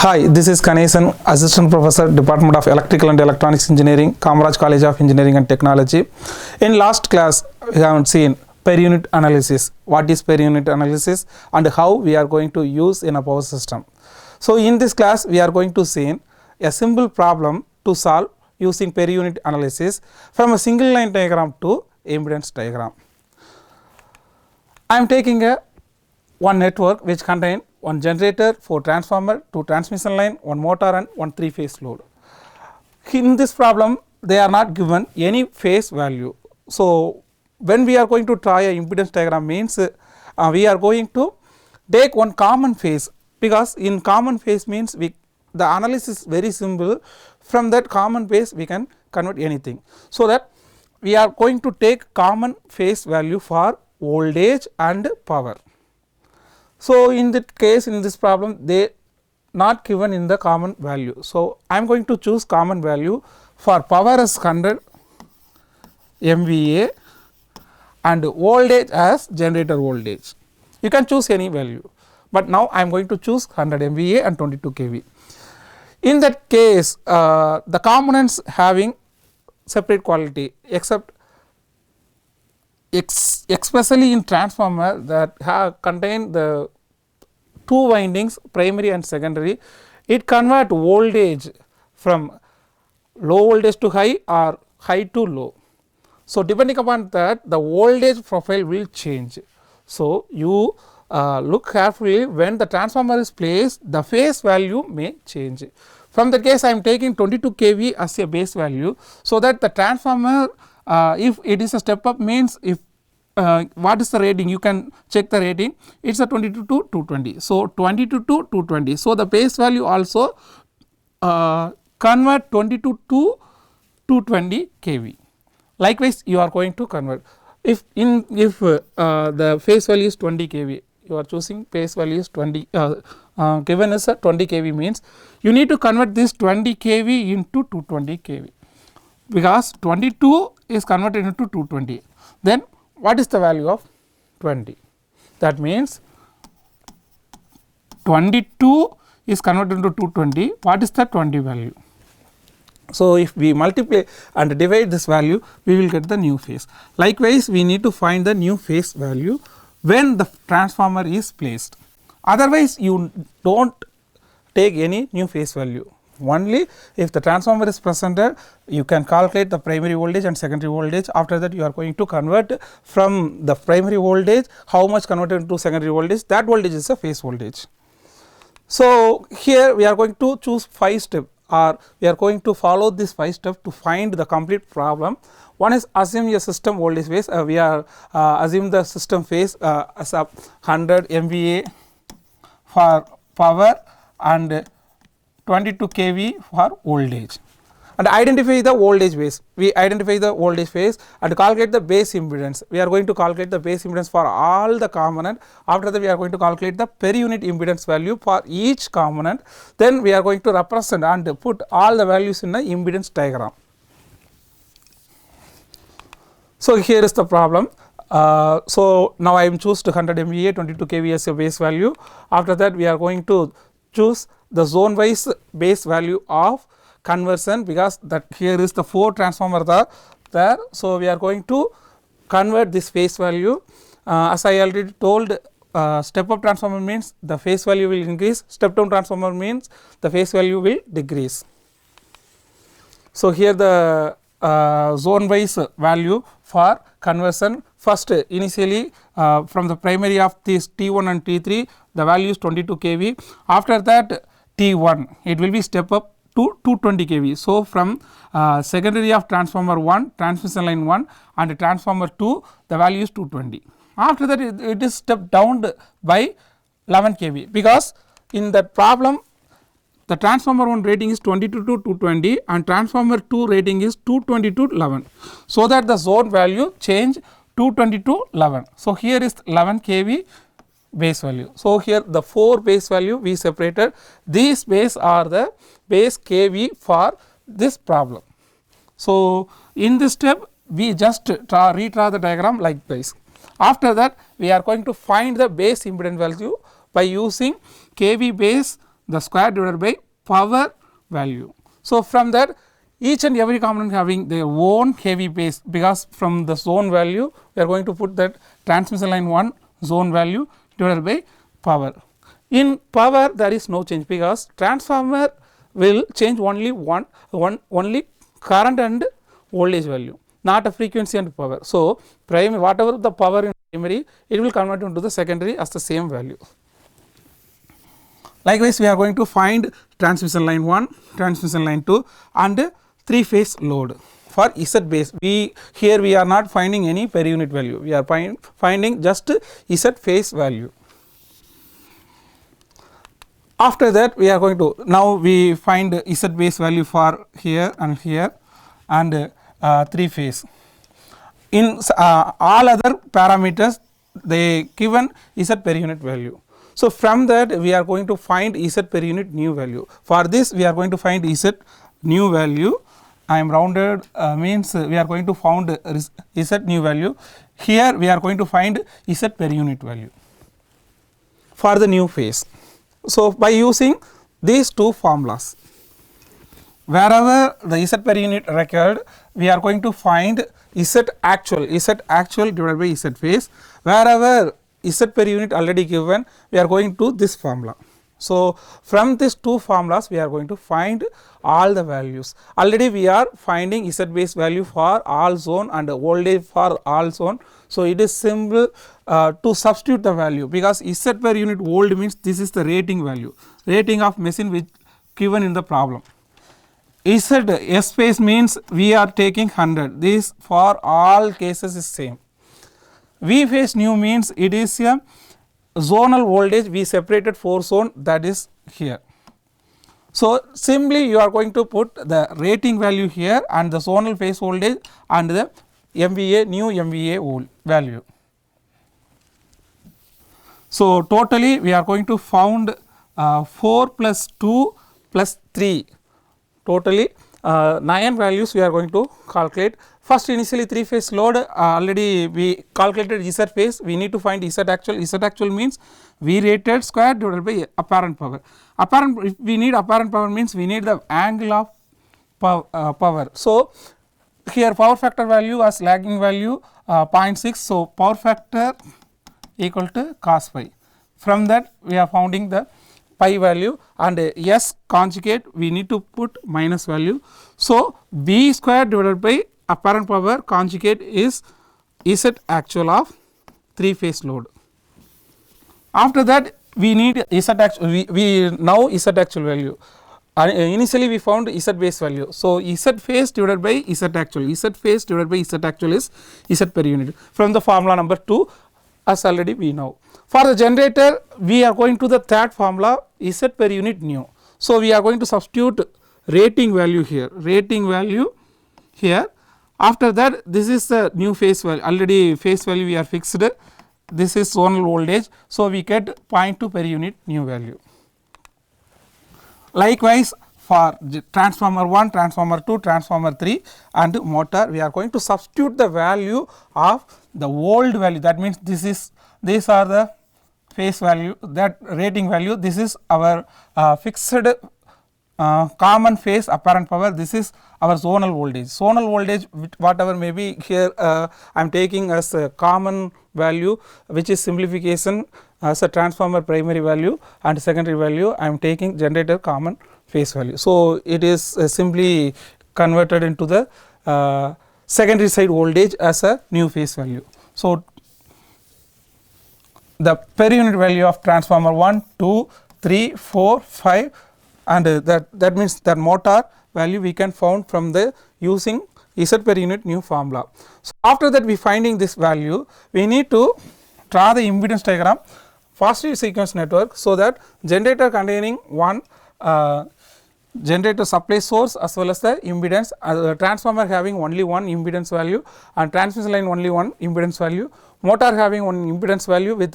Hi, this is Ganesan, Assistant Professor, Department of Electrical and Electronics Engineering, Kamaraj College of Engineering and Technology. In last class, we have seen per unit analysis. What is per unit analysis and how we are going to use in a power system. So, in this class, we are going to see a simple problem to solve using per unit analysis from a single line diagram to impedance diagram. I am taking one network which contain one generator, 4 transformer, 2 transmission line, 1 motor and 1 3-phase load. In this problem, they are not given any phase value. So, when we are going to try a impedance diagram means we are going to take one common phase, because in common phase means the analysis is very simple. From that common phase we can convert anything. So, that we are going to take common phase value for voltage and power. So, in that case, in this problem they not given in the common value. So, I am going to choose common value for power as 100 MVA and voltage as generator voltage. You can choose any value, but now I am going to choose 100 MVA and 22 kV. In that case, the components having separate quality, except especially in transformer that contain the 2 windings, primary and secondary, it convert voltage from low voltage to high or high to low. So, depending upon that the voltage profile will change. So, you look carefully when the transformer is placed, the phase value may change. From the case I am taking 22 kV as a base value, so that the transformer if it is a step up means if what is the rating, you can check the rating, it is a 22 to 220. So, 22 to 220. So, the base value also convert 22 to 220 kV. Likewise, you are going to convert if the phase value is 20 kV, you are choosing phase value is 20 given as a 20 kV means you need to convert this 20 kV into 220 kV, because 22 is converted into 220. Then what is the value of 20? That means 22 is converted into 220. What is the 20 value? So, if we multiply and divide this value, we will get the new phase. Likewise, we need to find the new phase value when the transformer is placed. Otherwise, you do not take any new phase value. Only if the transformer is presented, you can calculate the primary voltage and secondary voltage. After that, you are going to convert from the primary voltage, how much converted to secondary voltage, that voltage is a phase voltage. So, here we are going to choose 5 steps, or we are going to follow this 5 steps to find the complete problem. One is assume a system voltage phase, we are assume the system phase as a 100 MVA for power and 22 kV for voltage, and identify the voltage base. We identify the voltage phase and calculate the base impedance. We are going to calculate the base impedance for all the component. After that, we are going to calculate the per unit impedance value for each component. Then we are going to represent and put all the values in the impedance diagram. So, here is the problem. So, now I am choose 100 MVA 22 kV as a base value. After that, we are going to choose the zone wise base value of conversion, because that here is the 4 transformer there. So, we are going to convert this phase value. As I already told, step up transformer means the phase value will increase, step down transformer means the phase value will decrease. So, here the zone wise value for conversion, first initially from the primary of this T1 and T3, the value is 22 kV. After that T1, it will be step up to 220 kV. So, from secondary of transformer 1, transmission line 1 and transformer 2, the value is 220. After that it is stepped down by 11 kV, because in that problem the transformer 1 rating is 22 to 220 and transformer 2 rating is 220 to 11. So, that the zone value change 220 to 11. So, here is 11 kV base value. So, here the 4 base value we separated, these base are the base kV for this problem. So, in this step we just redraw the diagram like this. After that, we are going to find the base impedance value by using kV base the square divided by power value. So, from that each and every component having their own KV base, because from the zone value we are going to put that transmission line 1 zone value divided by power. In power there is no change, because transformer will change only only current and voltage value, not a frequency and power. So, primary whatever the power in primary, it will convert into the secondary as the same value. Likewise, we are going to find transmission line 1, transmission line 2 and 3 phase load for Z base. Here we are not finding any per unit value, we are finding just Z phase value. After that we are going to, now we find Z base value for here and 3 phase. In all other parameters they given Z per unit value. So, from that we are going to find Z per unit new value. For this we are going to find Z new value. I am rounded means we are going to find Z new value. Here we are going to find Z per unit value for the new phase. So, by using these two formulas, wherever the Z per unit required, we are going to find Z actual divided by Z phase. Wherever Z per unit already given, we are going to this formula. So, from these two formulas we are going to find all the values. Already we are finding Z base value for all zone and voltage for all zone. So, it is simple to substitute the value, because Z per unit volt means this is the rating value, rating of machine which given in the problem. S phase means we are taking 100, this for all cases is same. V phase new means it is a zonal voltage, we separated 4 zone, that is here. So, simply you are going to put the rating value here and the zonal phase voltage and the MVA new MVA value. So, totally we are going to found 4 plus 2 plus 3, totally 9 values we are going to calculate. First, initially 3 phase load already we calculated Z phase, we need to find Z actual. Z actual means V rated square divided by apparent power. Apparent, if we need apparent power means we need the angle of power. So, here power factor value as lagging value 0.6. So, power factor equal to cos phi. From that we are finding the pi value, and S conjugate we need to put minus value. So, V square divided by apparent power conjugate is Z actual of 3 phase load. After that we need Z actual, we now Z actual value. Initially we found Z base value. So, Z phase divided by Z actual, Z phase divided by Z actual is Z per unit from the formula number 2 as already we know. For the generator we are going to the third formula Z per unit new. So, we are going to substitute rating value here, rating value here. After that this is the new phase value, already phase value we are fixed, this is zonal voltage. So, we get 0.2 per unit new value. Likewise, for transformer 1, transformer 2, transformer 3 and motor, we are going to substitute the value of the old value, that means these are the phase value, that rating value, this is our fixed common phase apparent power, this is our zonal voltage. Zonal voltage whatever may be here I am taking as a common value, which is simplification as a transformer primary value, and secondary value I am taking generator common phase value. So, it is simply converted into the secondary side voltage as a new phase value. So, the per unit value of transformer 1, 2, 3, 4, 5 and that means that motor value we can found from the using Z per unit new formula. So, after that we finding this value, we need to draw the impedance diagram positive sequence network. So, that generator containing one generator supply source as well as the impedance, transformer having only one impedance value and transmission line only one impedance value, motor having one impedance value with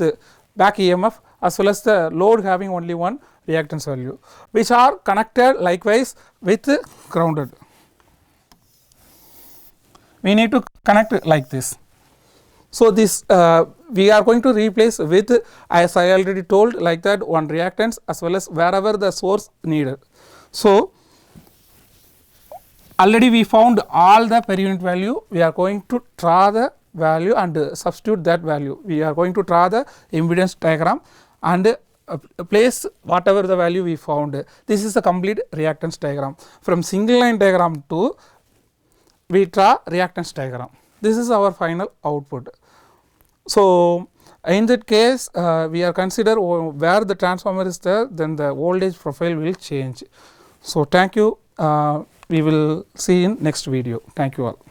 back EMF as well as the load having only one reactance value, which are connected likewise with grounded. We need to connect like this. So, this we are going to replace with, as I already told, like that, one reactance as well as wherever the source needed. So, already we found all the per unit value, we are going to draw the value and substitute that value. We are going to draw the impedance diagram and place whatever the value we found. This is a complete reactance diagram. From single line diagram to we draw reactance diagram. This is our final output. So, in that case we are consider where the transformer is there, then the voltage profile will change. So, thank you. We will see in next video. Thank you all.